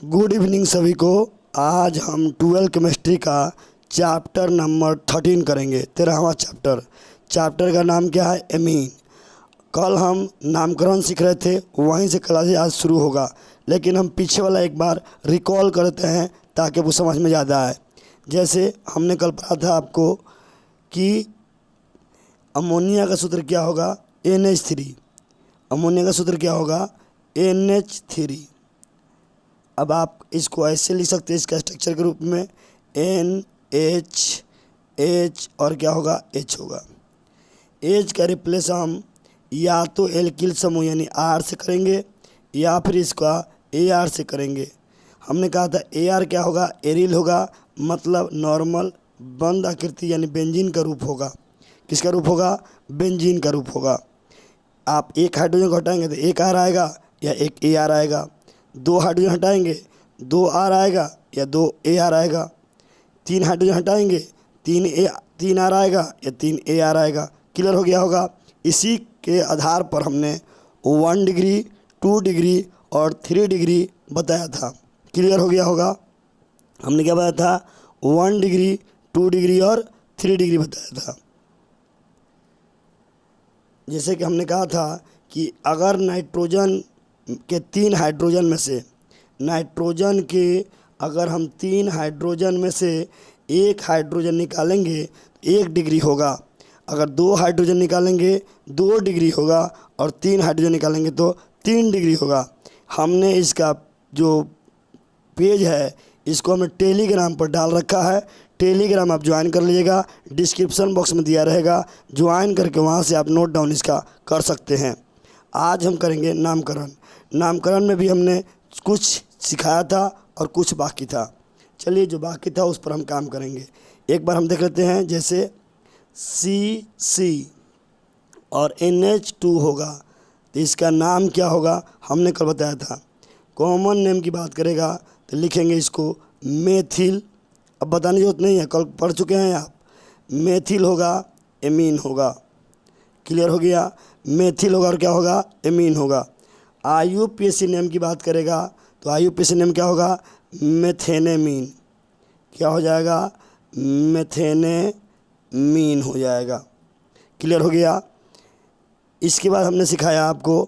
Good evening सभी को। आज हम 12 केमिस्ट्री का चैप्टर नंबर 13 करेंगे, 13वां चैप्टर। चैप्टर का नाम क्या है? एमीन। कल हम नामकरण सीख रहे थे, वहीं से क्लास आज शुरू होगा, लेकिन हम पीछे वाला एक बार रिकॉल करते हैं ताकि वो समझ में ज़्यादा आए। जैसे हमने कल पढ़ा था आपको कि अमोनिया का सूत्र क्या होगा? NH3। अमोनिया का सूत्र क्या होगा? NH3। अब आप इसको ऐसे लिख सकते हैं इसका स्ट्रक्चर के रूप में NH और क्या होगा? H होगा। H का रिप्लेस हम या तो एल्किल समूह यानी R से करेंगे या फिर इसका AR से करेंगे। हमने कहा था AR क्या होगा? एरिल होगा, मतलब नॉर्मल बंद आकृति यानी बेंजीन का रूप होगा। किसका रूप होगा? बेंजीन का रूप होगा। आप एक हाइड्रोजन को हटाएंगे तो एक R आएगा या एक AR आएगा। दो हाइड्रोजन हटाएंगे 2R आएगा या 2AR आएगा। तीन हाइड्रोजन हटाएंगे 3R आएगा या 3AR आएगा। क्लियर हो गया होगा। इसी के आधार पर हमने 1 डिग्री, 2 डिग्री और 3 डिग्री बताया था। क्लियर हो गया होगा। हमने क्या बताया था? 1 डिग्री, 2 डिग्री और 3 डिग्री बताया था। जैसे कि हमने कहा था कि अगर नाइट्रोजन के 3 हाइड्रोजन में से अगर हम 3 हाइड्रोजन में से एक हाइड्रोजन निकालेंगे तो 1 डिग्री होगा। अगर 2 हाइड्रोजन निकालेंगे 2 डिग्री होगा और 3 हाइड्रोजन निकालेंगे तो 3 डिग्री होगा। हमने इसका जो पेज है इसको हमने टेलीग्राम पर डाल रखा है। टेलीग्राम आप ज्वाइन कर लीजिएगा, डिस्क्रिप्शन बॉक्स में दिया रहेगा। ज्वाइन करके वहाँ से आप नोट डाउन इसका कर सकते हैं। आज हम करेंगे नामकरण। नामकरण में भी हमने कुछ सिखाया था और कुछ बाकी था। चलिए जो बाकी था उस पर हम काम करेंगे। एक बार हम देख लेते हैं। जैसे CC और NH2 होगा तो इसका नाम क्या होगा? हमने कल बताया था। कॉमन नेम की बात करेगा तो लिखेंगे इसको मेथिल। अब बताने की जरूरत नहीं है, कल पढ़ चुके हैं आप। मेथिल होगा, एमीन होगा। क्लियर हो गया। मेथिल होगा और क्या होगा? एमीन होगा। IUPAC नेम की बात करेगा तो IUPAC नेम क्या होगा? मेथेनेमीन। क्या हो जाएगा? मेथेनेमीन हो जाएगा। क्लियर हो गया। इसके बाद हमने सिखाया आपको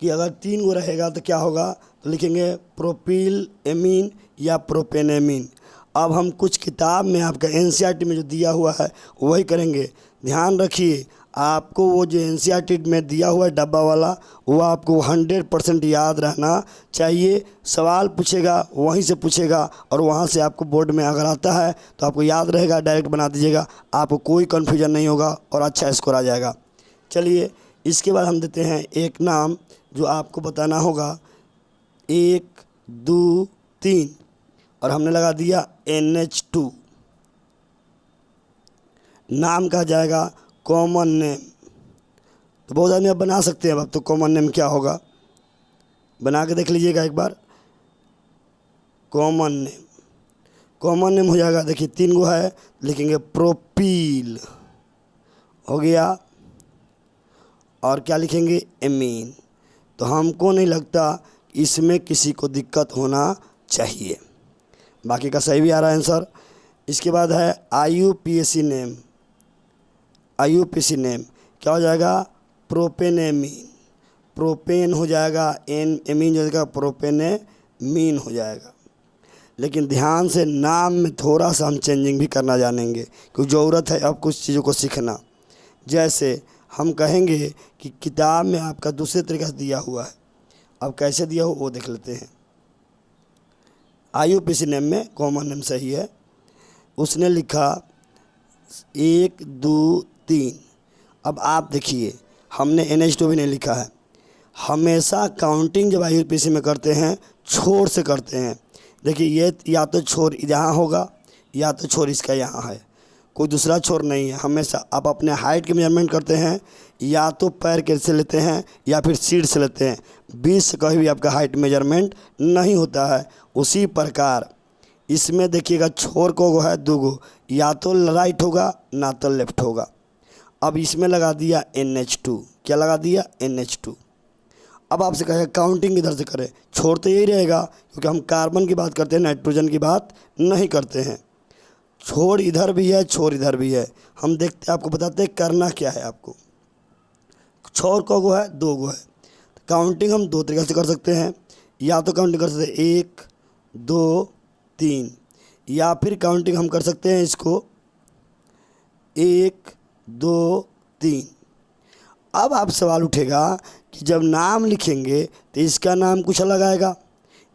कि अगर 3 गो रहेगा तो क्या होगा? तो लिखेंगे प्रोपिल एमीन या प्रोपेनेमीन। अब हम कुछ किताब में आपका NCERT में जो दिया हुआ है वही करेंगे। ध्यान रखिए, आपको वो जो NCERT में दिया हुआ है डब्बा वाला, वो आपको 100% याद रहना चाहिए। सवाल पूछेगा वहीं से पूछेगा और वहाँ से आपको बोर्ड में अगर आता है तो आपको याद रहेगा, डायरेक्ट बना दीजिएगा, आपको कोई कन्फ्यूजन नहीं होगा और अच्छा स्कोर आ जाएगा। चलिए इसके बाद हम देते हैं एक नाम जो आपको बताना होगा। 1 2 3 और हमने लगा दिया NH2। नाम कहा जाएगा कॉमन नेम। तो बहुत आदमी आप बना सकते हैं। अब तो कॉमन नेम क्या होगा बना के देख लीजिएगा एक बार। कॉमन नेम हो जाएगा। देखिए 3 गो है, लिखेंगे प्रोपील हो गया और क्या लिखेंगे? एमीन। तो हमको नहीं लगता इसमें किसी को दिक्कत होना चाहिए। बाकी का सही भी आ रहा है आंसर। इसके बाद है IUPAC नेम। IUPAC नेम क्या हो जाएगा? प्रोपेनेमीन। प्रोपेन हो जाएगा, एमीन हो जाएगा, प्रोपेनेमीन हो जाएगा। लेकिन ध्यान से नाम में थोड़ा सा हम चेंजिंग भी करना जानेंगे क्योंकि ज़रूरत है अब कुछ चीज़ों को सीखना। जैसे हम कहेंगे कि किताब में आपका दूसरे तरीके से दिया हुआ है, अब कैसे दिया हो वो देख लेते हैं। IUPAC नेम में कॉमन नेम सही है। उसने लिखा 1 2 3। अब आप देखिए हमने NH2 भी नहीं लिखा है। हमेशा काउंटिंग जब IUPAC में करते हैं छोर से करते हैं। देखिए ये या तो छोर यहाँ होगा या तो छोर इसका यहाँ है, कोई दूसरा छोर नहीं है। हमेशा आप अपने हाइट की मेजरमेंट करते हैं या तो पैर के से लेते हैं या फिर सीट से लेते हैं। 20 से कहीं भी आपका हाइट मेजरमेंट नहीं होता है। उसी प्रकार इसमें देखिएगा छोर को है 2 गो, या तो राइट होगा ना तो लेफ्ट होगा। अब इसमें लगा दिया NH2। क्या लगा दिया? NH2। अब आपसे कहेगा काउंटिंग किधर से करें, छोड़ तो यही रहेगा क्योंकि हम कार्बन की बात करते हैं, नाइट्रोजन की बात नहीं करते हैं। छोड़ इधर भी है, छोड़ इधर भी है। हम देखते हैं, आपको बताते हैं करना क्या है आपको। छोड़ को गो है, 2 गो है। काउंटिंग हम 2 तरीके से कर सकते हैं, या तो काउंटिंग कर सकते हैं 1 2 3, या फिर काउंटिंग हम कर सकते हैं इसको 1 2 3। अब आप सवाल उठेगा कि जब नाम लिखेंगे तो इसका नाम कुछ अलग आएगा।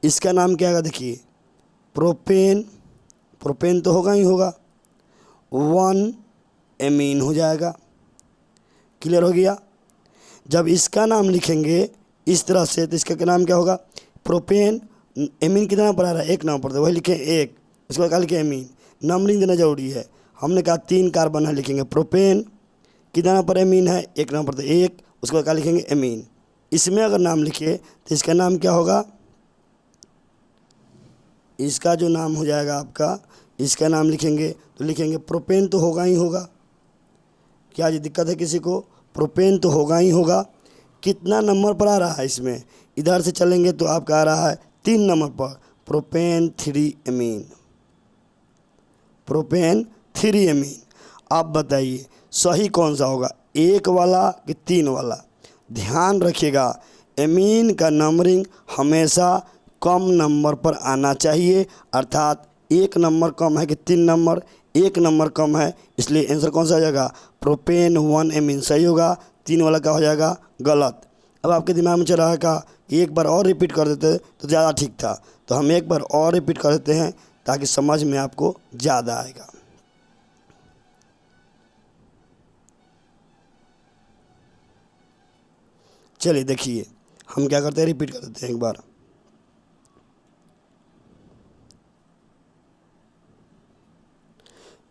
इसका नाम क्या आएगा, देखिए प्रोपेन, प्रोपेन तो होगा ही होगा, 1 एमीन हो जाएगा। क्लियर हो गया। जब इसका नाम लिखेंगे इस तरह से तो इसका नाम क्या होगा, प्रोपेन। एमीन कितना पर आ रहा है, 1 नाम पड़ता है, वही लिखें 1, उसके बाद क्या लिखें एमीन। नंबरिंग देना जरूरी है। हमने कहा 3 कार्बन है, लिखेंगे प्रोपेन। कितना नंबर एमीन है, 1 नंबर पर 1, उसके बाद क्या लिखेंगे एमीन। इसमें अगर नाम लिखे तो इसका नाम क्या होगा, इसका जो नाम हो जाएगा आपका, इसका नाम लिखेंगे तो लिखेंगे प्रोपेन तो होगा ही होगा। क्या जी दिक्कत है किसी को, प्रोपेन तो होगा ही होगा। कितना नंबर पर आ रहा है इसमें, इधर से चलेंगे तो आपका आ रहा है 3 नंबर पर, प्रोपेन 3 एमीन, प्रोपेन 3 एमीन। आप बताइए सही कौन सा होगा, 1 वाला कि 3 वाला। ध्यान रखिएगा एमीन का नंबरिंग हमेशा कम नंबर पर आना चाहिए, अर्थात 1 नंबर कम है कि 3 नंबर, 1 नंबर कम है, इसलिए आंसर कौन सा हो जाएगा, प्रोपेन 1 एमीन सही होगा। 3 वाला क्या हो जाएगा, गलत। अब आपके दिमाग में चल रहा है कि एक बार और रिपीट कर देते तो ज़्यादा ठीक था, तो हम एक बार और रिपीट कर देते हैं ताकि समझ में आपको ज़्यादा आएगा। चलिए देखिए हम क्या करते हैं, रिपीट कर देते हैं एक बार।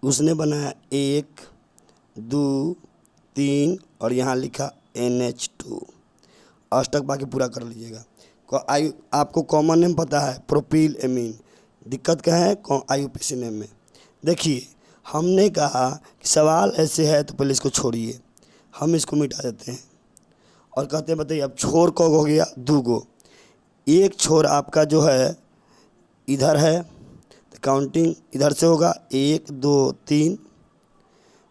उसने बनाया 1 2 3 और यहाँ लिखा NH2। अष्टक बाकी पूरा कर लीजिएगा। आपको कॉमन नेम पता है प्रोपिल एमीन, दिक्कत क्या है IUPAC नेम में। देखिए हमने कहा कि सवाल ऐसे है तो पहले इसको छोड़िए, हम इसको मिटा देते हैं और कहते हैं बताइए अब छोर को हो गया 2 गो। एक छोर आपका जो है इधर है तो काउंटिंग इधर से होगा 1 2 3।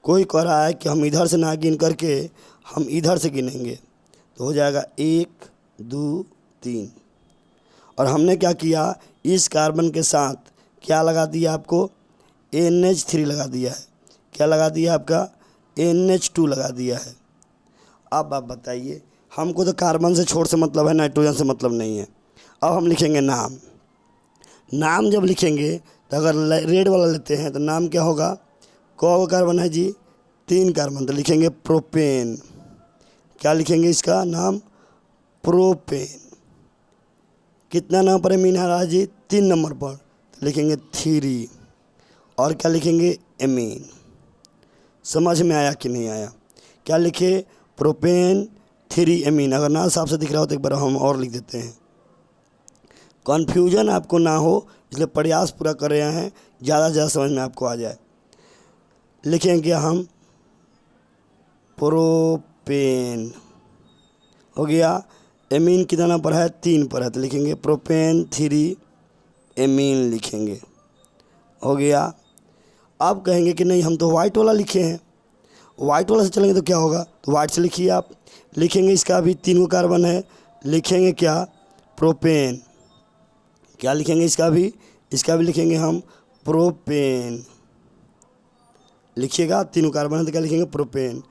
कोई कह रहा है कि हम इधर से ना गिन करके हम इधर से गिनेंगे तो हो जाएगा 1 2 3। और हमने क्या किया, इस कार्बन के साथ क्या लगा दिया आपको, NH3 लगा दिया है। क्या लगा दिया आपका, NH2 लगा दिया है। अब आप बताइए, हमको तो कार्बन से छोड़ से मतलब है, नाइट्रोजन से मतलब नहीं है। अब हम लिखेंगे नाम। नाम जब लिखेंगे तो अगर रेड वाला लेते हैं तो नाम क्या होगा, कौन कार्बन है जी, 3 कार्बन, तो लिखेंगे प्रोपेन। क्या लिखेंगे इसका नाम, प्रोपेन। कितना नंबर पर एमीन आ रहा है जी, 3 नंबर पर, तो लिखेंगे 3। और क्या लिखेंगे, एमीन। समझ में आया कि नहीं आया, क्या लिखे, प्रोपेन 3 एमीन। अगर ना साफ से दिख रहा हो तो एक बार हम और लिख देते हैं, कन्फ्यूजन आपको ना हो इसलिए प्रयास पूरा कर रहे हैं, ज़्यादा से ज़्यादा समझ में आपको आ जाए। लिखेंगे हम प्रोपेन, हो गया। एमीन कितना नंबर है, 3 पर है, तो लिखेंगे प्रोपेन 3 एमीन लिखेंगे, हो गया। अब कहेंगे कि नहीं हम तो वाइट वाला लिखे हैं, वाइट वाला से चलेंगे तो क्या होगा, तो वाइट से लिखिए आप। लिखेंगे इसका भी 3 गो कार्बन है, लिखेंगे क्या, प्रोपेन। क्या लिखेंगे इसका भी लिखेंगे हम प्रोपेन। लिखिएगा 3 कार्बन है तो क्या लिखेंगे, प्रोपेन।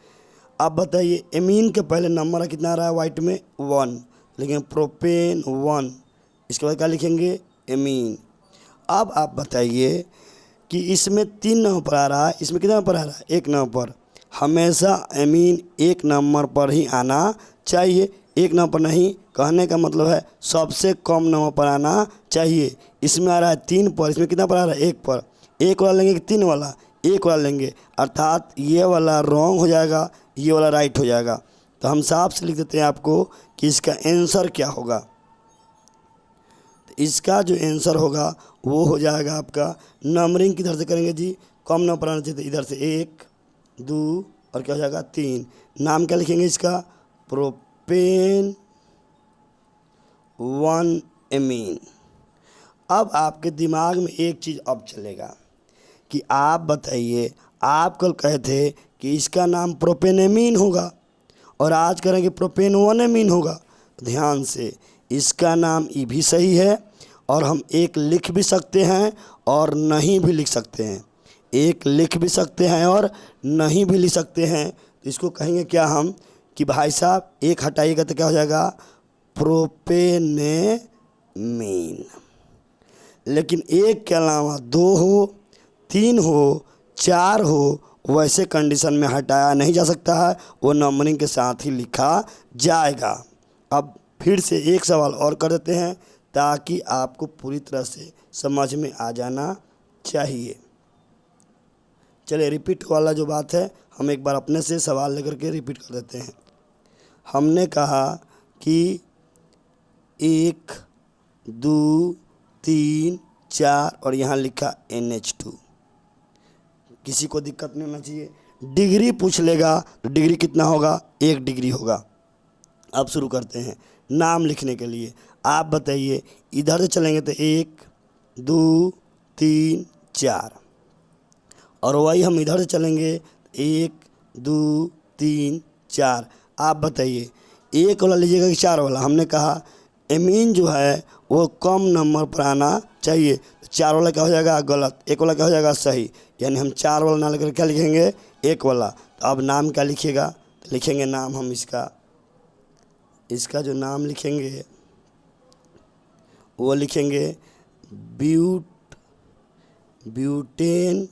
अब बताइए एमीन के पहले नंबर कितना आ रहा है वाइट में, 1, लिखेंगे प्रोपेन 1। इसके बाद क्या लिखेंगे, एमीन। अब आप बताइए कि इसमें 3 नंबर पर आ रहा है, इसमें कितना नंबर आ रहा है, 1 नंबर पर। हमेशा एमीन 1 नंबर पर ही आना चाहिए, 1 नंबर पर नहीं। कहने का मतलब है सबसे कम नंबर पर आना चाहिए। इसमें आ रहा है 3 पर, इसमें कितना पर आ रहा है, 1 पर। 1 वाला लेंगे कि 3 वाला, 1 वाला लेंगे, अर्थात ये वाला रॉन्ग हो जाएगा, ये वाला राइट हो जाएगा। तो हम साफ से लिख देते हैं आपको कि इसका आंसर क्या होगा। तो इसका जो आंसर होगा वो हो जाएगा आपका, नंबरिंग किधर से करेंगे जी, कम नंबर पर आना चाहिए, तो इधर से 1 2 और क्या हो जाएगा 3। नाम क्या लिखेंगे इसका, प्रोपेन 1 एमीन। अब आपके दिमाग में एक चीज़ अब चलेगा कि आप बताइए, आप कल कहे थे कि इसका नाम प्रोपेनेमीन होगा और आज करेंगे प्रोपेन 1 एमीन होगा। ध्यान से, इसका नाम ये भी सही है और हम एक लिख भी सकते हैं और नहीं भी लिख सकते हैं। एक लिख भी सकते हैं और नहीं भी लिख सकते हैं। तो इसको कहेंगे क्या हम कि भाई साहब एक हटाइएगा तो क्या हो जाएगा, प्रोपेनेमीन। लेकिन एक के अलावा 2 हो, 3 हो, 4 हो, वैसे कंडीशन में हटाया नहीं जा सकता है, वो नंबरिंग के साथ ही लिखा जाएगा। अब फिर से एक सवाल और कर देते हैं ताकि आपको पूरी तरह से समझ में आ जाना चाहिए। चलिए, रिपीट वाला जो बात है हम एक बार अपने से सवाल लेकर के रिपीट कर देते हैं। हमने कहा कि 1 2 3 4 और यहाँ लिखा NH2। किसी को दिक्कत नहीं होना चाहिए। डिग्री पूछ लेगा तो डिग्री कितना होगा, 1 डिग्री होगा। अब शुरू करते हैं नाम लिखने के लिए। आप बताइए, इधर से चलेंगे तो 1 2 3 4 और वही हम इधर से चलेंगे 1 2 3 4। आप बताइए, 1 वाला लीजिएगा कि 4 वाला। हमने कहा एमीन जो है वो कम नंबर पर आना चाहिए। 4 वाला क्या हो जाएगा, गलत। 1 वाला क्या हो जाएगा, सही। यानी हम 4 वाला ना लेकर क्या लिखेंगे, 1 वाला। तो अब नाम क्या लिखिएगा, तो लिखेंगे नाम हम इसका जो नाम लिखेंगे वो लिखेंगे ब्यूटेन।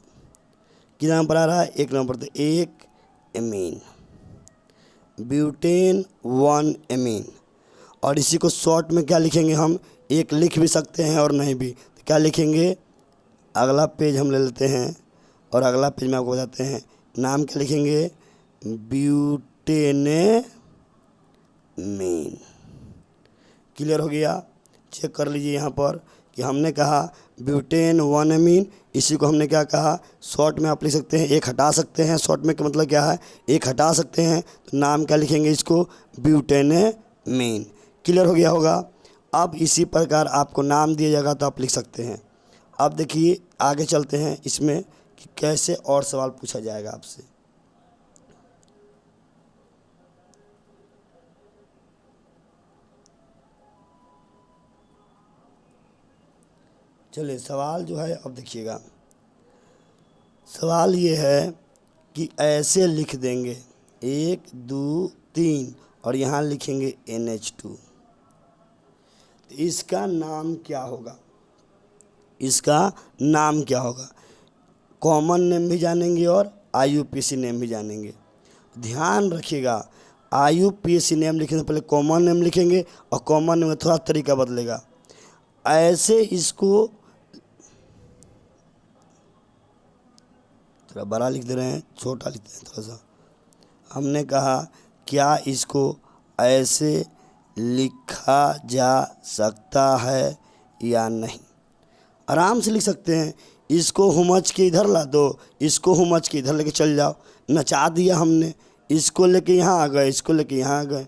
कितना नंबर आ रहा है, 1 नंबर। तो 1 एमीन, ब्यूटेन 1 एमीन। और इसी को शॉर्ट में क्या लिखेंगे हम, एक लिख भी सकते हैं और नहीं भी। तो क्या लिखेंगे, अगला पेज हम ले लेते हैं और अगला पेज में आपको बताते हैं। नाम क्या लिखेंगे, ब्यूटेनेमीन। क्लियर हो गया। चेक कर लीजिए यहाँ पर कि हमने कहा ब्यूटेन 1 एमीन। इसी को हमने क्या कहा, शॉर्ट में आप लिख सकते हैं, एक हटा सकते हैं। शॉर्ट में का मतलब क्या है, एक हटा सकते हैं। तो नाम क्या लिखेंगे, इसको ब्यूटेनेमीन। क्लियर हो गया होगा। अब इसी प्रकार आपको नाम दिया जाएगा तो आप लिख सकते हैं। अब देखिए आगे चलते हैं इसमें कि कैसे और सवाल पूछा जाएगा आपसे। चलिए, सवाल जो है अब देखिएगा। सवाल ये है कि ऐसे लिख देंगे 1 2 3 और यहाँ लिखेंगे NH2। इसका नाम क्या होगा, इसका नाम क्या होगा। कॉमन नेम भी जानेंगे और IUPAC नेम भी जानेंगे। ध्यान रखिएगा, IUPAC नेम लिखने से पहले कॉमन नेम लिखेंगे और कॉमन नेम में थोड़ा तरीका बदलेगा। ऐसे इसको थोड़ा बड़ा लिख दे रहे हैं, छोटा लिखते हैं थोड़ा सा। हमने कहा क्या इसको ऐसे लिखा जा सकता है या नहीं। आराम से लिख सकते हैं। इसको हुमच के इधर ला दो, इसको हुमच के इधर लेके चल जाओ। नचा दिया हमने, इसको लेके यहाँ आ गए, इसको लेके यहाँ आ गए।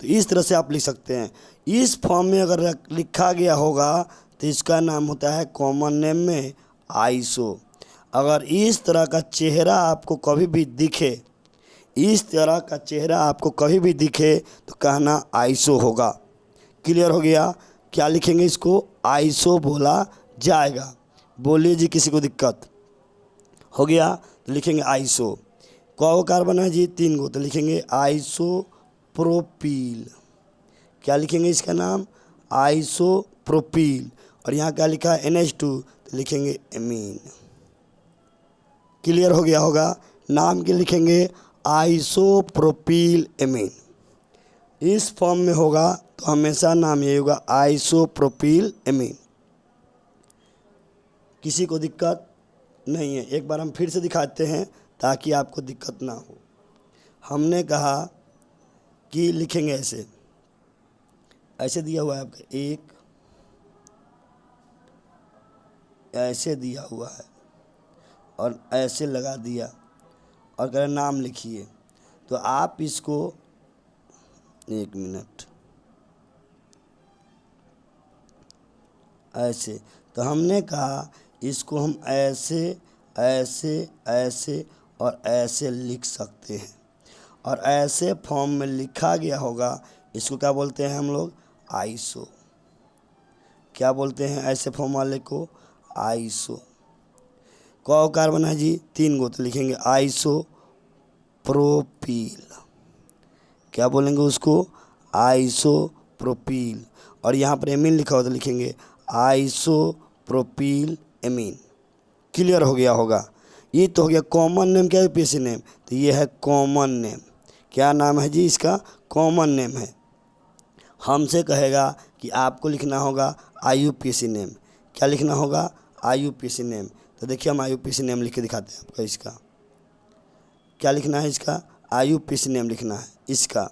तो इस तरह से आप लिख सकते हैं। इस फॉर्म में अगर लिखा गया होगा तो इसका नाम होता है कॉमन नेम में आइसो। अगर इस तरह का चेहरा आपको कभी भी दिखे, इस तरह का चेहरा आपको कभी भी दिखे तो कहना आइसो होगा। क्लियर हो गया। क्या लिखेंगे, इसको आइसो बोला जाएगा। बोलिए जी, किसी को दिक्कत हो गया तो लिखेंगे आइसो। कौ कार्बन है जी, 3 गो, तो लिखेंगे आइसोप्रोपील। क्या लिखेंगे, इसका नाम आइसोप्रोपील। और यहाँ क्या लिखा है, NH2, तो लिखेंगे एमीन। क्लियर हो गया होगा। नाम के लिखेंगे आइसोप्रोपील एमीन। इस फॉर्म में होगा तो हमेशा नाम यही होगा आइसोप्रोपील एमीन। किसी को दिक्कत नहीं है। एक बार हम फिर से दिखाते हैं ताकि आपको दिक्कत ना हो। हमने कहा कि लिखेंगे ऐसे, ऐसे दिया हुआ है आपका, 1 ऐसे दिया हुआ है और ऐसे लगा दिया और कह रहे नाम लिखिए। तो आप इसको 1 मिनट, ऐसे। तो हमने कहा इसको हम ऐसे ऐसे ऐसे और ऐसे लिख सकते हैं, और ऐसे फॉर्म में लिखा गया होगा, इसको क्या बोलते हैं हम लोग? आइसो। क्या बोलते हैं ऐसे फॉर्म वाले को? आइसो। कौ कार्बन है जी? 3 गो, तो लिखेंगे आइसो प्रोपील। क्या बोलेंगे उसको? Iso propyl. और यहाँ पर एमीन लिखा हो तो लिखेंगे आइसो प्रोपील एमीन। क्लियर हो गया होगा। ये तो हो गया कॉमन नेम। क्या है यूपीएससी नेम? तो ये है कॉमन नेम। क्या नाम है जी इसका? कॉमन नेम है। हमसे कहेगा कि आपको लिखना होगा आईयूपीएसी नेम। क्या लिखना होगा? IUPAC name. तो देखिए हम आईयूपीएसी नेम लिख के दिखाते हैं आपको। इसका क्या लिखना है? इसका आईयूपीएसी नेम लिखना है इसका।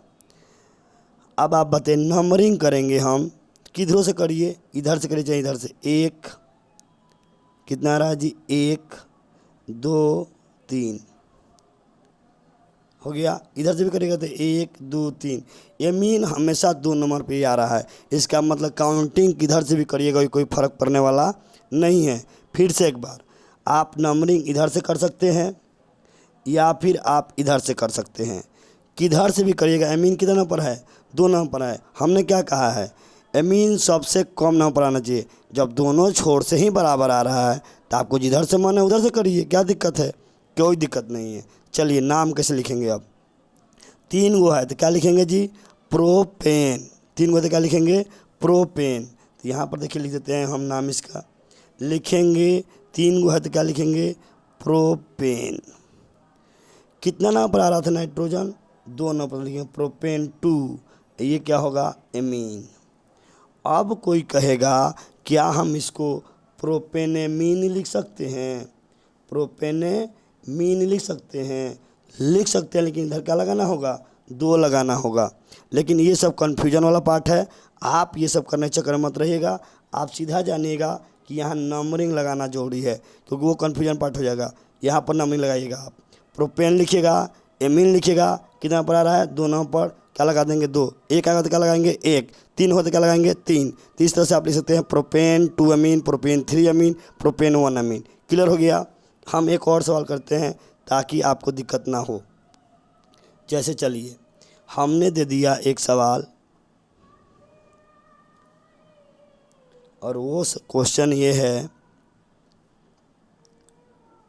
अब आप बताइए नंबरिंग करेंगे हम किधरों से करिए? इधर से करिए चाहे इधर से। 1 कितना आ रहा है जी? 1 2 3 हो गया। इधर से भी करेगा तो 1 2 3। एमीन हमेशा 2 नंबर पे ही आ रहा है। इसका मतलब काउंटिंग किधर से भी करिएगा कोई फ़र्क पड़ने वाला नहीं है। फिर से एक बार, आप नंबरिंग इधर से कर सकते हैं या फिर आप इधर से कर सकते हैं। किधर से भी करिएगा। एमीन कितना नंबर पर है? 2 नंबर पर है। हमने क्या कहा है? एमीन सबसे कम नंबर पर आना चाहिए। जब दोनों छोर से ही बराबर आ रहा है तो आपको जिधर से मन है उधर से करिए। क्या दिक्कत है? कोई दिक्कत नहीं है। चलिए नाम कैसे लिखेंगे? अब 3 गो है तो क्या लिखेंगे जी? प्रोपेन। 3 गो तो क्या लिखेंगे? प्रोपेन। तो यहाँ पर देखिए लिख देते हैं हम नाम इसका। लिखेंगे 3 गो है तो क्या लिखेंगे? प्रोपेन। कितना नाम पर आ रहा था नाइट्रोजन? 2 नंबर पर लिखेंगे प्रोपेन 2। ये क्या होगा? एमीन। अब कोई कहेगा क्या हम इसको प्रोपेनेमीन लिख सकते हैं? प्रोपेनेमीन लिख सकते हैं। लिख सकते हैं, लेकिन इधर क्या लगाना होगा? 2 लगाना होगा। लेकिन ये सब कन्फ्यूजन वाला पार्ट है। आप ये सब करने चक्कर में मत रहिएगा। आप सीधा जानिएगा कि यहाँ नंबरिंग लगाना जरूरी है, क्योंकि वो कन्फ्यूजन पार्ट हो जाएगा। यहाँ पर नंबरिंग लगाइएगा। आप प्रोपेन लिखिएगा, एमीन लिखिएगा। कितना पर आ रहा है? 2 नंबर पर क्या लगा देंगे? 2। 1 आएगा तो क्या लगाएंगे? 1। 3 हो तो क्या लगाएंगे? 3। तो इस तरह से आप लिख सकते हैं प्रोपेन 2 अमीन, प्रोपेन 3 अमीन, प्रोपेन 1 अमीन। क्लियर हो गया। हम एक और सवाल करते हैं ताकि आपको दिक्कत ना हो। जैसे चलिए हमने दे दिया एक सवाल, और वो क्वेश्चन ये है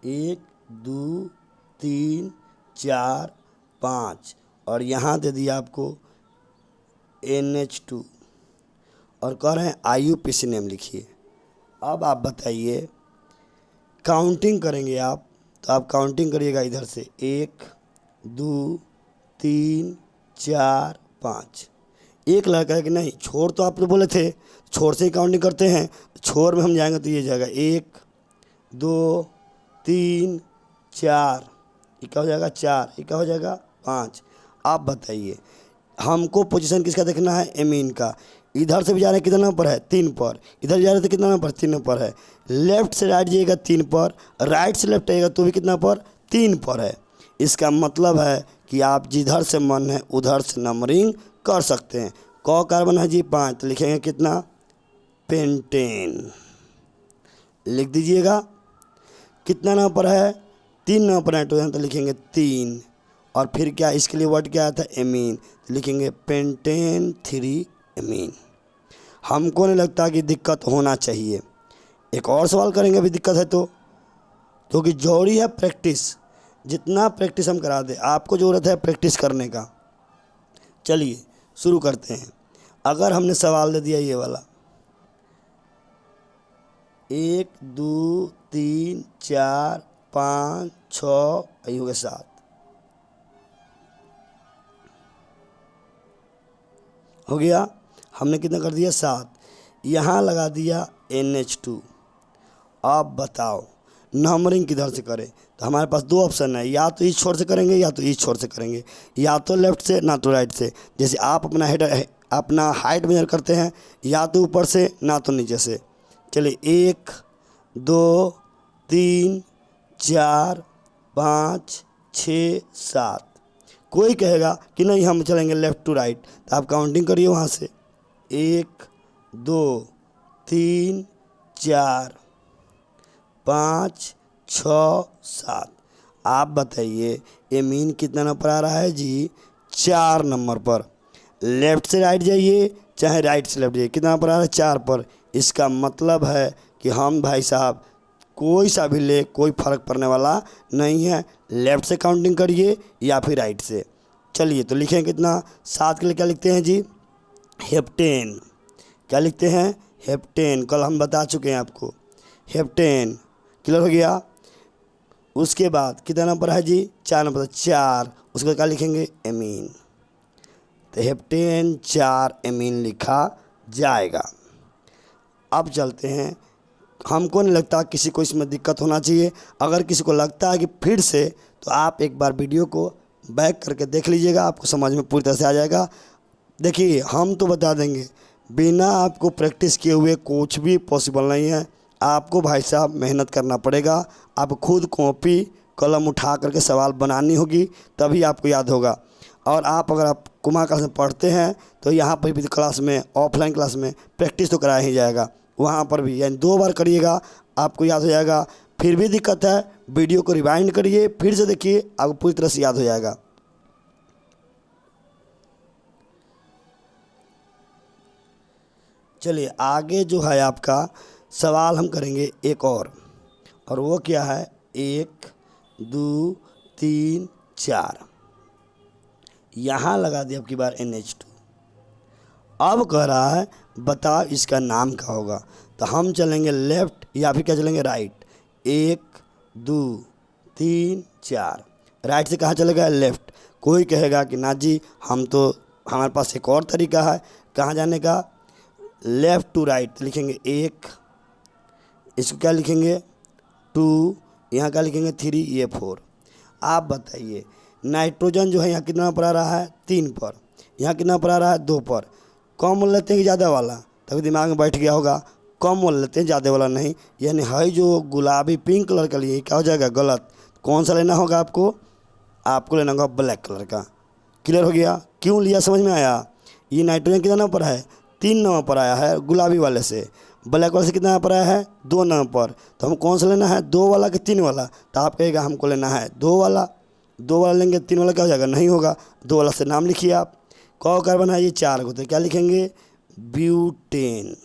1 2 3 4 5, और यहाँ दे दिया आपको NH2 और कह रहे हैं आईयूपीएसी नेम लिखिए। अब आप बताइए काउंटिंग करेंगे आप, तो आप काउंटिंग करिएगा इधर से 1 2 3 4 5। एक लड़का है कि नहीं, छोर तो आप तो बोले थे छोर से ही काउंटिंग करते हैं। छोर में हम जाएंगे तो ये जाएगा 1 2 3 4। ये क्या हो जाएगा? 4। ये क्या हो जाएगा? 5। आप बताइए हमको पोजीशन किसका देखना है? एमीन का। इधर से भी जा रहे हैं कितना नंबर पर है? 3 पर। इधर जा रहे थे कितना नंबर पर? 3 नंबर पर है। लेफ्ट से राइट जाइएगा 3 पर, राइट से लेफ्ट आइएगा तो भी कितना पर? 3 पर है। इसका मतलब है कि आप जिधर से मन है उधर से नंबरिंग कर सकते हैं। कौ कार्बन है जी? 5। तो लिखेंगे कितना? पेंटेन। लिख दीजिएगा। कितना नंबर पर है? 3 नंबर पर नाइट्रोजन, तो लिखेंगे 3। और फिर क्या इसके लिए वर्ड क्या आया था? एमीन। तो लिखेंगे पेंटेन 3 एमीन। हमको नहीं लगता कि दिक्कत होना चाहिए। एक और सवाल करेंगे अभी दिक्कत है तो, क्योंकि जरूरी है प्रैक्टिस। जितना प्रैक्टिस हम करा दें, आपको ज़रूरत है प्रैक्टिस करने का। चलिए शुरू करते हैं। अगर हमने सवाल दे दिया ये वाला 1 2 3 4 5 6, ये हो गया 7। हो गया। हमने कितना कर दिया? 7। यहाँ लगा दिया NH2। आप बताओ नंबरिंग किधर से करें? तो हमारे पास 2 ऑप्शन है, या तो इस छोर से करेंगे या तो इस छोर से करेंगे, या तो लेफ्ट से ना तो राइट से। जैसे आप अपना हाइट मेजर करते हैं, या तो ऊपर से ना तो नीचे से। चलिए 1 2 3 4 5 6 7। कोई कहेगा कि नहीं हम चलेंगे लेफ़्ट टू राइट, तो आप काउंटिंग करिए वहाँ से 1 2 3 4 5 6 7। आप बताइए एमीन कितना नंबर पर आ रहा है जी? 4 नंबर पर। लेफ़्ट से राइट जाइए चाहे राइट से लेफ्ट जाइए, कितना पर आ रहा है? 4 पर। इसका मतलब है कि हम भाई साहब कोई सा भी ले, कोई फ़र्क पड़ने वाला नहीं है। लेफ़्ट से काउंटिंग करिए या फिर राइट से। चलिए तो लिखें कितना? 7 के लिए क्या लिखते हैं जी? हेप्टेन। क्या लिखते हैं? हेप्टेन। कल हम बता चुके हैं आपको, हेप्टेन। क्लियर हो गया? उसके बाद कितना नंबर है जी? 4 नंबर। 4 उसके बाद क्या लिखेंगे? एमीन। तो हेप्टेन 4 एमीन लिखा जाएगा। अब चलते हैं, हमको नहीं लगता किसी को इसमें दिक्कत होना चाहिए। अगर किसी को लगता है कि फिर से, तो आप एक बार वीडियो को बैक करके देख लीजिएगा, आपको समझ में पूरी तरह से आ जाएगा। देखिए हम तो बता देंगे, बिना आपको प्रैक्टिस किए हुए कुछ भी पॉसिबल नहीं है। आपको भाई साहब मेहनत करना पड़ेगा। आप खुद कॉपी कलम उठा करके सवाल बनानी होगी, तभी आपको याद होगा। और अगर आप कुमार क्लास में पढ़ते हैं तो यहाँ पर भी क्लास में, ऑफलाइन क्लास में प्रैक्टिस तो कराया ही जाएगा। वहाँ पर भी यानी 2 बार करिएगा, आपको याद हो जाएगा। फिर भी दिक्कत है, वीडियो को रिवाइंड करिए, फिर से देखिए, आपको पूरी तरह से याद हो जाएगा। चलिए आगे जो है आपका सवाल हम करेंगे एक और वो क्या है? 1 2 3 4। यहाँ लगा दिया अब की बार NH2। अब कह रहा है बताओ इसका नाम क्या होगा। तो हम चलेंगे लेफ़्ट या फिर क्या चलेंगे? राइट। 1 2 3 4। राइट से कहाँ चलेगा? लेफ़्ट। कोई कहेगा कि ना जी हमारे पास एक और तरीका है कहाँ जाने का, लेफ़्ट टू राइट। लिखेंगे 1, इसको क्या लिखेंगे? 2, यहाँ क्या लिखेंगे? 3, ये 4। आप बताइए नाइट्रोजन जो है यहाँ कितना पर आ रहा है? 3 पर। यहाँ कितना पर आ रहा है? 2 पर। कम बोल लेते हैं कि ज़्यादा वाला? तभी दिमाग में बैठ गया होगा। कम बोल लेते हैं, ज़्यादा वाला नहीं। यानी है जो गुलाबी पिंक कलर का लिए, क्या हो जाएगा? गलत। कौन सा लेना होगा आपको? आपको लेना होगा ब्लैक कलर का। क्लियर हो गया? क्यों लिया समझ में आया? ये नाइट्रोजन कितना नंबर पर है? 3 नंबर पर आया है गुलाबी वाले से। ब्लैक वाले से कितना नंबर पर आया है? 2 नंबर पर। तो हम कौन सा लेना है? 2 वाला कि 3 वाला? तो आप कहेगा हमको लेना है 2 वाला। 2 वाला लेंगे, 3 वाला क्या हो जाएगा? नहीं होगा। 2 वाला से नाम लिखिए आप। कौ कार्बन है ये? 4 को। तो क्या लिखेंगे? ब्यूटेन।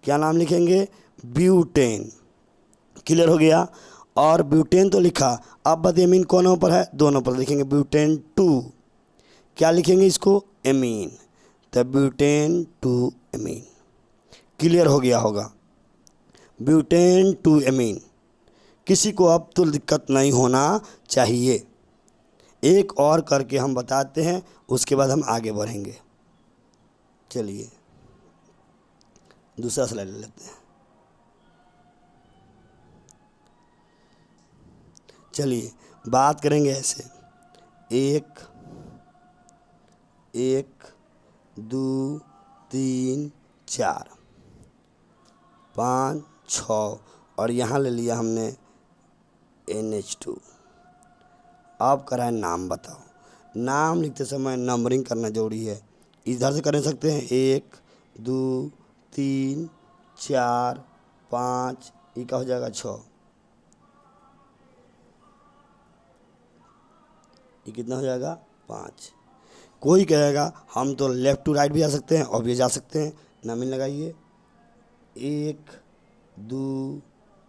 क्या नाम लिखेंगे? ब्यूटेन। क्लियर हो गया? और ब्यूटेन तो लिखा। अब बताइए एमीन कौन नंबर पर है? 2 नंबर पर। लिखेंगे ब्यूटेन 2। क्या लिखेंगे इसको? एमीन। तो ब्यूटेन 2 एमीन। क्लियर हो गया होगा? Butane 2 amine. किसी को अब तो दिक्कत नहीं होना चाहिए। एक और करके हम बताते हैं, उसके बाद हम आगे बढ़ेंगे। चलिए दूसरा स्लाइड ले लेते हैं। चलिए बात करेंगे ऐसे 1 2 3 4 5 6 और यहाँ ले लिया हमने NH2। अब करा है नाम बताओ। नाम लिखते समय नंबरिंग करना जरूरी है। इधर से कर सकते हैं 1 2 3 4 5, ये क्या हो जाएगा? 6। ये कितना हो जाएगा? 5। कोई कहेगा हम तो लेफ़्ट टू राइट भी जा सकते हैं और भी जा सकते हैं। नामिन लगाइए 1 2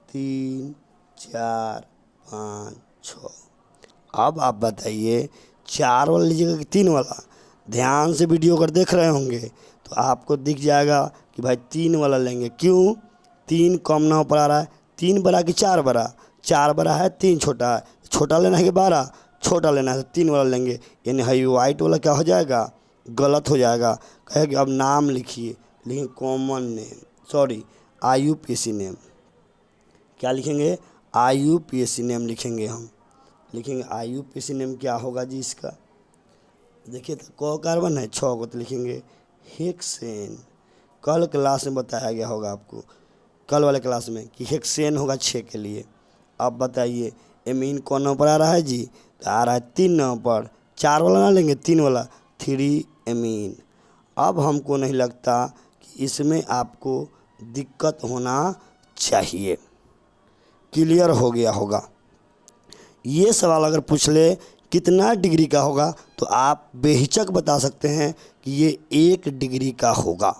3 4 5 6। अब आप बताइए 4 वाला लीजिएगा कि 3 वाला? ध्यान से वीडियो अगर देख रहे होंगे तो आपको दिख जाएगा कि भाई 3 वाला लेंगे। क्यों? 3 कम नंबर पर आ रहा है। 3 बड़ा कि 4 बड़ा? 4 बड़ा है, 3 छोटा है। छोटा लेना है कि 12? छोटा लेना है, तो 3 वाला लेंगे। यानी हाई वाइट वाला क्या हो जाएगा? गलत हो जाएगा। कहे कि अब नाम लिखिए। लिखें common name, sorry IUPAC name. क्या लिखेंगे? IUPAC नेम लिखेंगे हम। लिखेंगे IUPAC नेम। क्या होगा जी इसका? देखिए तो कौ कार्बन है? 6 को। तो लिखेंगे हेक्सेन। कल क्लास में बताया गया होगा आपको, कल वाले क्लास में, कि हेक्सेन होगा 6 के लिए। अब बताइए एमीन कौन नंबर पर आ रहा है जी? तो आ रहा है 3 नंबर पर। 4 वाला ना लेंगे, 3 वाला, 3 एमीन। अब हमको नहीं लगता कि इसमें आपको दिक्कत होना चाहिए। क्लियर हो गया होगा। ये सवाल अगर पूछ ले कितना डिग्री का होगा तो आप बेहिचक बता सकते हैं कि ये 1 डिग्री का होगा।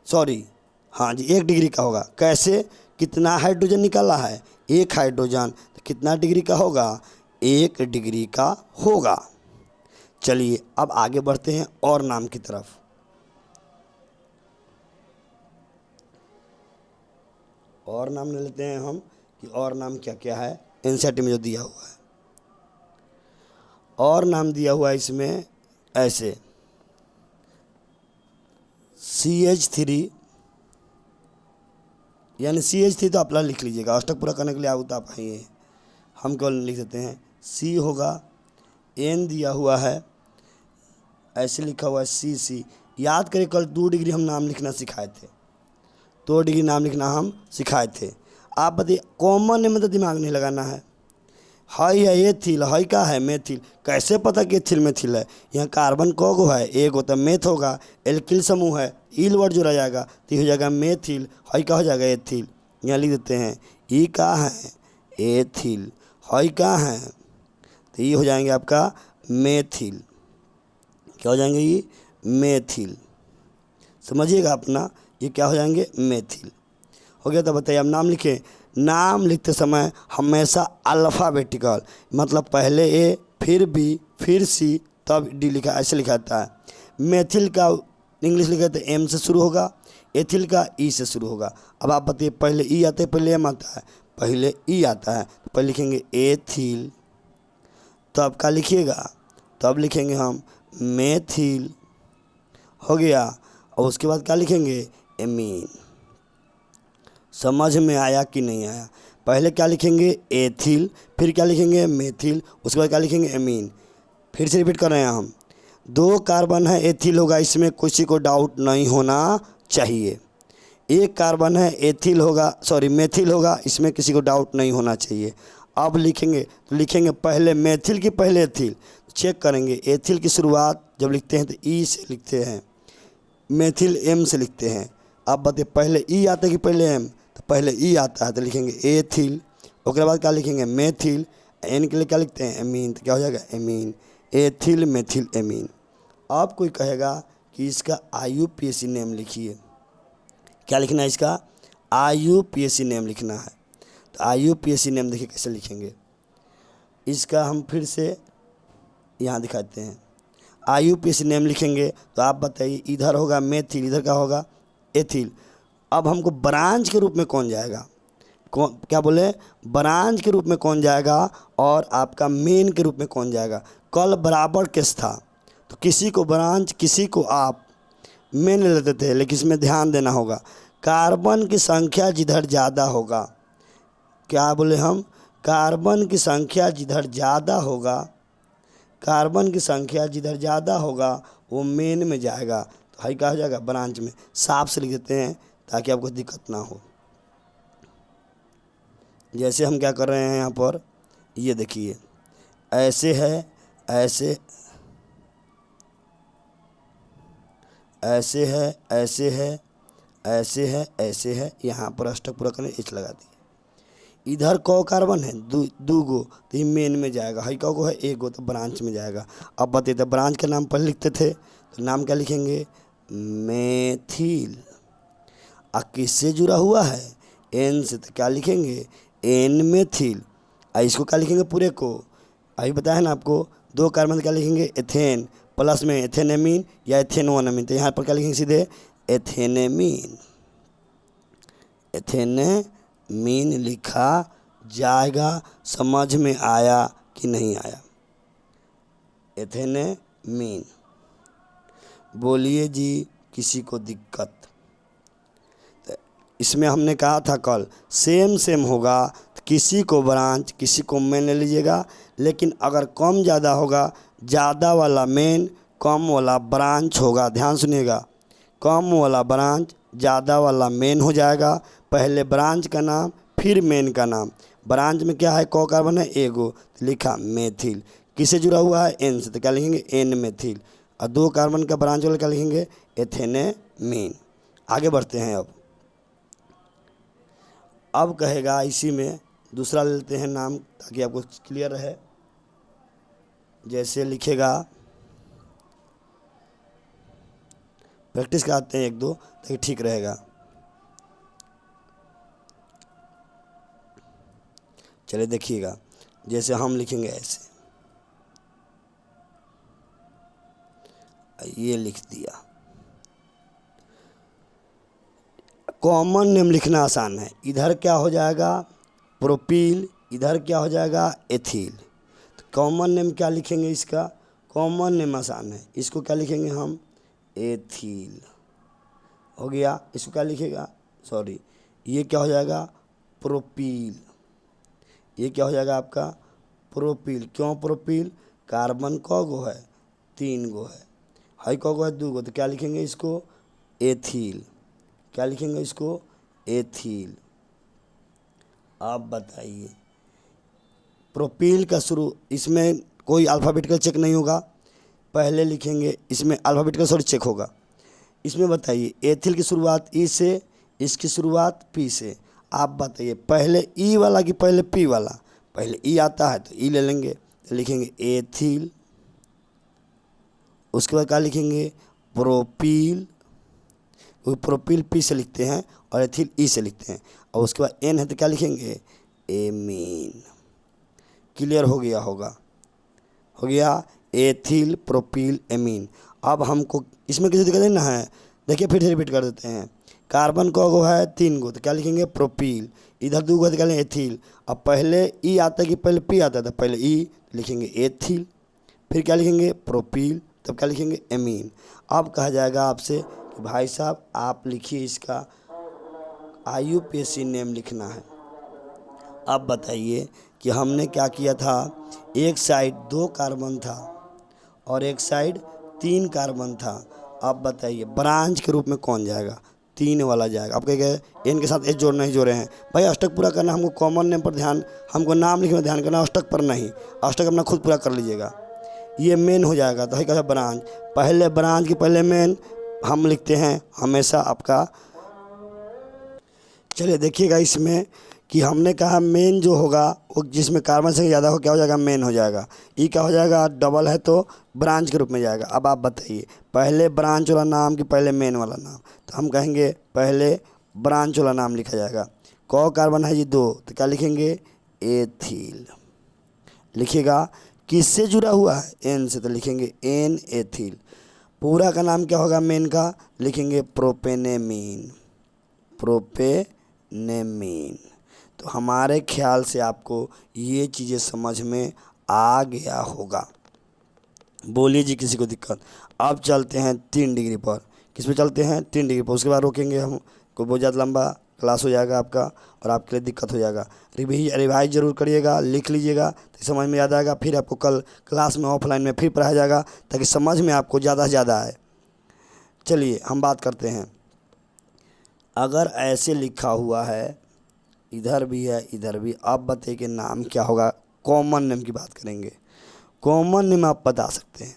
सॉरी, हाँ जी 1 डिग्री का होगा। कैसे? कितना हाइड्रोजन निकाला है? 1 हाइड्रोजन, तो कितना डिग्री का होगा? 1 डिग्री का होगा। चलिए अब आगे बढ़ते हैं और नाम की तरफ। और नाम ले लेते हैं हम कि और नाम क्या क्या है एनसीईआरटी में जो दिया हुआ है। और नाम दिया हुआ है इसमें ऐसे CH3, यानी CH3 तो आप लिख लीजिएगा, अष्टक पूरा करने के लिए आप आइए, हम केवल लिख देते हैं C होगा। N दिया हुआ है, ऐसे लिखा हुआ है CC। याद करें कल 2 डिग्री हम नाम लिखना सिखाए थे, 2 डिग्री नाम लिखना हम सिखाए थे। आप बताइए कॉमन में तो दिमाग नहीं लगाना है। हाई है एथिल, हाई का है मेथिल। कैसे पता कि एथिल मेथिल है? यहाँ कार्बन कौगो है, एक होता मेथ होगा, एल्किल समूह है, ईल वर्ड जुड़ा जाएगा तो हो जाएगा मेथिल, हाई का हो जाएगा एथिल। यहाँ लिख देते हैं ई का है एथिल, हाई का है तो ये हो जाएंगे आपका मेथिल। क्या हो जाएंगे? ये मेथिल। समझिएगा अपना, ये क्या हो जाएंगे? मेथिल हो गया। तो बताइए अब नाम लिखें। नाम लिखते समय हमेशा अल्फ़ाबेटिकल, मतलब पहले ए फिर बी फिर सी तब डी लिखा, ऐसे लिखा जाता है। मेथिल का इंग्लिश लिखा तो एम से शुरू होगा, एथिल का ई से शुरू होगा। अब आप बताइए पहले ई आता है पहले एम आता है? पहले ई आता है तो पहले लिखेंगे एथिल, तब क्या लिखिएगा? तब लिखेंगे हम मेथिल। हो गया। और उसके बाद क्या लिखेंगे? एमीन। समझ में आया कि नहीं आया? पहले क्या लिखेंगे? एथिल, फिर क्या लिखेंगे? मेथिल, उसके बाद क्या लिखेंगे? एमीन। फिर से रिपीट कर रहे हैं हम। 2 कार्बन है एथिल होगा, इसमें किसी को डाउट नहीं होना चाहिए। 1 कार्बन है एथिल होगा, सॉरी मेथिल होगा, इसमें किसी को डाउट नहीं होना चाहिए। अब लिखेंगे तो लिखेंगे पहले मेथिल की पहले एथिल, चेक करेंगे। एथिल की शुरुआत जब लिखते हैं तो ई से लिखते हैं, मेथिल एम से लिखते हैं। अब बताइए पहले ई आता है कि पहले एम? तो पहले ई आता है तो लिखेंगे एथिल, उसके बाद क्या लिखेंगे? मेथिल। एन के लिए क्या लिखते हैं? एमीन, तो क्या हो जाएगा? एमीन। Ethyl methyl amine. अब कोई कहेगा कि इसका IUPAC नेम लिखिए। क्या लिखना है इसका? IUPAC नेम लिखना है। तो IUPAC नेम देखिए कैसे लिखेंगे इसका, हम फिर से यहाँ दिखाते हैं। IUPAC नेम लिखेंगे तो आप बताइए, इधर होगा मेथिल, इधर का होगा एथिल। अब हमको ब्रांच के रूप में कौन जाएगा? कौन, क्या बोले? ब्रांच के रूप में कौन जाएगा और आपका मेन के रूप में कौन जाएगा? कल बराबर केस था, तो किसी को ब्रांच किसी को आप मेन ले लेते थे, लेकिन इसमें ध्यान देना होगा कार्बन की संख्या जिधर ज़्यादा होगा, क्या बोले हम? कार्बन की संख्या जिधर ज़्यादा होगा, कार्बन की संख्या जिधर ज़्यादा होगा वो मेन में जाएगा, तो हाई क्या हो जाएगा? ब्रांच में। साफ से लिख देते हैं ताकि आपको दिक्कत ना हो। जैसे हम क्या कर रहे हैं यहाँ पर, ये देखिए ऐसे है, ऐसे ऐसे है, ऐसे है, ऐसे है, ऐसे है, यहाँ पर अष्टक पूरा करने एच लगा दिए। इधर कौ कार्बन है? दो गो, तो ये मेन में जाएगा। हाई कौ गो है? 1 गो, तो ब्रांच में जाएगा। अब बताइए तो ब्रांच का नाम पहले लिखते थे तो नाम क्या लिखेंगे? मेथिल। और किससे जुड़ा हुआ है? एन से, तो क्या लिखेंगे? N methyl. और इसको क्या लिखेंगे पूरे को? अभी बताया ना आपको, 2 कार्बन क्या लिखेंगे? एथेन, प्लस में एथेनेमीन या एथेनोअमीन, तो यहाँ पर क्या लिखेंगे? सीधे एथेनेमीन। एथेनेमीन लिखा जाएगा। समझ में आया कि नहीं आया? एथेनेमीन। बोलिए जी, किसी को दिक्कत? इसमें हमने कहा था कल सेम होगा, तो किसी को ब्रांच किसी को मेन ले लीजिएगा, लेकिन अगर कम ज़्यादा होगा, ज़्यादा वाला मेन, कम वाला ब्रांच होगा। ध्यान सुनिएगा, कम वाला ब्रांच, ज़्यादा वाला मेन हो जाएगा। पहले ब्रांच का नाम फिर मेन का नाम। ब्रांच में क्या है? कौ कार्बन है? 1 गो, तो लिखा मेथिल। किससे जुड़ा हुआ है? एन से, तो क्या लिखेंगे? N methyl. और 2 कार्बन का ब्रांच वाला क्या लिखेंगे? एथेनेमीन। आगे बढ़ते हैं। अब कहेगा इसी में दूसरा ले लेते हैं नाम ताकि आपको क्लियर रहे। जैसे लिखेगा, प्रैक्टिस कराते हैं एक दो ताकि ठीक रहेगा। चलिए देखिएगा, जैसे हम लिखेंगे ऐसे, ये लिख दिया। कॉमन नेम लिखना आसान है। इधर क्या हो जाएगा प्रोपील, इधर क्या हो जाएगा एथिल। तो कॉमन नेम क्या लिखेंगे इसका, कॉमन नेम आसान है, इसको क्या लिखेंगे हम एथिल। हो गया। इसको क्या लिखेगा, सॉरी, ये क्या हो जाएगा प्रोपील, ये क्या हो जाएगा आपका प्रोपील। क्यों प्रोपील, कार्बन कौ गो है 3 गो है, हाई कौ गो है 2 गो, तो क्या लिखेंगे इसको एथिल। क्या लिखेंगे इसको एथिल। आप बताइए, प्रोपील का शुरू, इसमें कोई अल्फ़ाबेटिकल चेक नहीं होगा, पहले लिखेंगे इसमें अल्फ़ाबेटिकल सॉरी चेक होगा। इसमें बताइए एथिल की शुरुआत ई से, इसकी शुरुआत पी से। आप बताइए पहले ई वाला कि पहले पी वाला, पहले ई आता है तो ई ले लेंगे, तो लिखेंगे एथिल। उसके बाद क्या लिखेंगे प्रोपील, वो प्रोपील पी से लिखते हैं और एथिल ई से लिखते हैं, और उसके बाद एन है तो क्या लिखेंगे एमीन। क्लियर हो गया होगा, हो गया एथिल प्रोपील एमीन। अब हमको इसमें किसी दिक्कत नहीं ना है, देखिए फिर से रिपीट कर देते हैं। कार्बन कौ गो है 3 गो, तो क्या लिखेंगे प्रोपील। इधर 2 गो है तो क्या लिखेंगे एथिल। अब पहले ई आता है कि पहले पी आता था, पहले ई लिखेंगे एथिल, फिर क्या लिखेंगे प्रोपील, तब क्या लिखेंगे एमीन। अब कहा जाएगा आपसे कि भाई साहब आप लिखिए इसका IUPAC नेम लिखना है। अब बताइए कि हमने क्या किया था, एक साइड 2 कार्बन था और एक साइड 3 कार्बन था। अब बताइए ब्रांच के रूप में कौन जाएगा, 3 वाला जाएगा। आप कहेंगे एन के साथ एच जोड़ नहीं जोड़े हैं, भाई अष्टक पूरा करना, हमको कॉमन नेम पर ध्यान, हमको नाम लिखने में ध्यान करना, अष्टक पर नहीं। अष्टक अपना खुद पूरा कर लीजिएगा। ये मेन हो जाएगा, तो कहता है ब्रांच, पहले ब्रांच के पहले मेन हम लिखते हैं हमेशा आपका। चलिए देखिएगा इसमें कि हमने कहा मेन जो होगा वो जिसमें कार्बन संख्या ज़्यादा हो क्या हो जाएगा मेन हो जाएगा। ई क्या हो जाएगा डबल है तो ब्रांच के रूप में जाएगा। अब आप बताइए पहले ब्रांच वाला नाम कि पहले मेन वाला नाम, तो हम कहेंगे पहले ब्रांच वाला नाम लिखा जाएगा। कौ कार्बन है जी 2, तो क्या लिखेंगे एथिल। लिखिएगा किससे जुड़ा हुआ है एन से, तो लिखेंगे एन एथिल। पूरा का नाम क्या होगा मेन का, लिखेंगे प्रोपेनेमीन, प्रोपेनेमीन। तो हमारे ख्याल से आपको ये चीज़ें समझ में आ गया होगा। बोलिए जी किसी को दिक्कत। अब चलते हैं 3 डिग्री पर, किस पे चलते हैं 3 डिग्री पर, उसके बाद रोकेंगे हम, कोई बहुत ज़्यादा लंबा क्लास हो जाएगा आपका और आपके लिए दिक्कत हो जाएगा। रिवाइज जरूर करिएगा, लिख लीजिएगा तो समझ में याद आएगा। फिर आपको कल क्लास में ऑफलाइन में फिर पढ़ाया जाएगा ताकि समझ में आपको ज़्यादा से ज़्यादा आए। चलिए हम बात करते हैं, अगर ऐसे लिखा हुआ है इधर भी है इधर भी, आप बताइए कि नाम क्या होगा। कॉमन नेम की बात करेंगे, कॉमन नेम आप बता सकते हैं।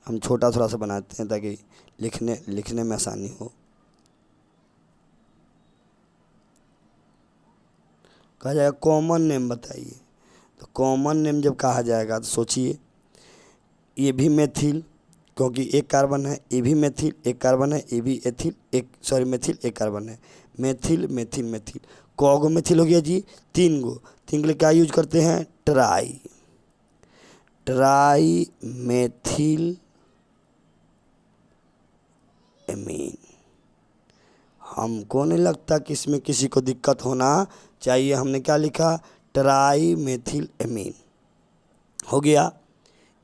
हम छोटा थोड़ा सा बनाते हैं ताकि लिखने में आसानी हो। कहा जाएगा कॉमन नेम बताइए, तो कॉमन नेम जब कहा जाएगा तो सोचिए ये भी मेथिल, क्योंकि एक कार्बन है, ये भी मेथिल, एक कार्बन है, ये भी एथिल, एक सॉरी मेथिल, एक कार्बन है, मेथिल मेथिल मेथिल। कौ गो मेथिल हो गया जी 3 गो। 3 के लिए क्या यूज करते हैं ट्राई, ट्राई मेथिल एमीन। हमको नहीं लगता कि इसमें किसी को दिक्कत होना चाहिए। हमने क्या लिखा ट्राई मेथिल एमीन, हो गया।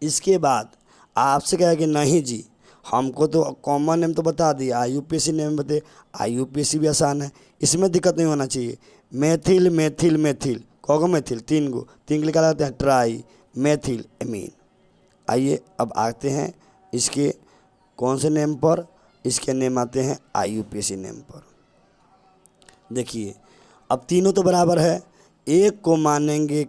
इसके बाद आपसे कहा कि नहीं जी हमको तो कॉमन नेम तो बता दिया, IUPAC नेम बता, IUPAC भी आसान है, इसमें दिक्कत नहीं होना चाहिए। मेथिल मेथिल मेथिल, कौ गो मेथिल 3 गो, 3 के लिए क्या लगाते हैं ट्राई मेथिल एमीन। आइए अब आते हैं इसके कौन से नेम पर, इसके नेम आते हैं IUPAC नेम पर। देखिए अब तीनों तो बराबर है, एक को मानेंगे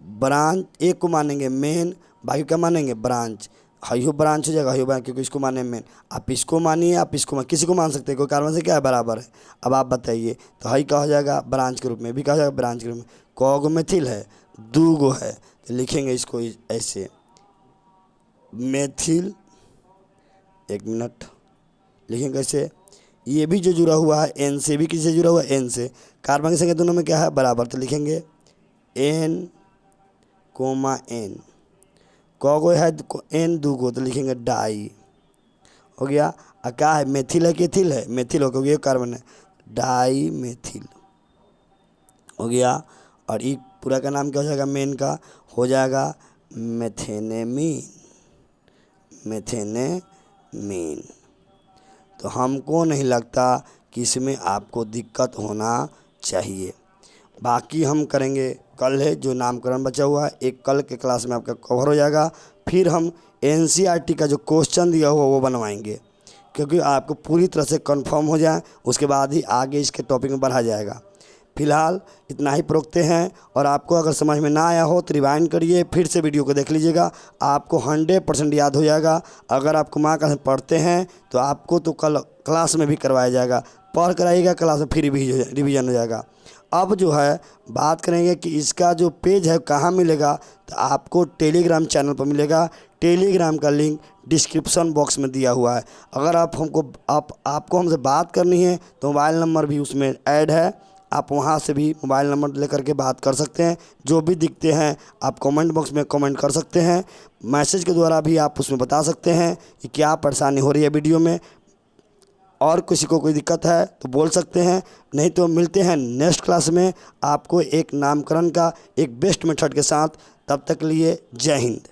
ब्रांच, एक को मानेंगे मेन, बाकी क्या मानेंगे ब्रांच। हाइयो ब्रांच हो जाएगा, हाइयो ब्रांच, क्योंकि इसको माने मेन। आप इसको मानिए, आप इसको किसी को मान सकते हैं, कोई कार्बन से क्या है, बराबर है। अब आप बताइए, तो हाई क्या हो जाएगा, ब्रांच के रूप में भी कहा जाएगा, ब्रांच के रूप में। कौगो मेथिल है, 2 गो है, तो लिखेंगे इसको ऐसे मेथिल, 1 मिनट, लिखेंगे कैसे, ये भी जो जुड़ा हुआ है एन से, भी किससे जुड़ा हुआ है, एन से। कार्बन की संख्या दोनों में क्या है, बराबर, तो लिखेंगे N, N। कौगो है N 2 गो, तो लिखेंगे डाई, हो गया। और क्या है, मेथिल है कि एथिल है, मेथिल हो, क्योंकि ये कार्बन है, डाई मेथिल, हो गया। और ये पूरा का नाम क्या हो जाएगा, मेन का हो जाएगा मेथेनेमीन, मेथेनेमीन। तो हमको नहीं लगता कि इसमें आपको दिक्कत होना चाहिए। बाकी हम करेंगे कल है, जो नामकरण बचा हुआ है, एक कल के क्लास में आपका कवर हो जाएगा। फिर हम NCERT का जो क्वेश्चन दिया हुआ वो बनवाएंगे, क्योंकि आपको पूरी तरह से कंफर्म हो जाए, उसके बाद ही आगे इसके टॉपिक में बढ़ा जाएगा। फिलहाल इतना ही रोकते हैं, और आपको अगर समझ में ना आया हो तो रिवाइंड करिए, फिर से वीडियो को देख लीजिएगा, आपको 100% याद हो जाएगा। अगर आपको माँ का पढ़ते हैं तो आपको तो कल क्लास में भी करवाया जाएगा, पढ़ कर आइएगा, क्लास में फिर रिवीजन हो जाएगा। अब जो है बात करेंगे कि इसका जो पेज है कहाँ मिलेगा, तो आपको टेलीग्राम चैनल पर मिलेगा। टेलीग्राम का लिंक डिस्क्रिप्शन बॉक्स में दिया हुआ है। अगर आपको हमसे बात करनी है तो मोबाइल नंबर भी उसमें ऐड है, आप वहां से भी मोबाइल नंबर लेकर के बात कर सकते हैं। जो भी दिखते हैं आप कमेंट बॉक्स में कमेंट कर सकते हैं, मैसेज के द्वारा भी आप उसमें बता सकते हैं कि क्या परेशानी हो रही है वीडियो में। और किसी को कोई दिक्कत है तो बोल सकते हैं, नहीं तो मिलते हैं नेक्स्ट क्लास में आपको एक नामकरण का एक बेस्ट मेथड के साथ। तब तक लिए जय हिंद।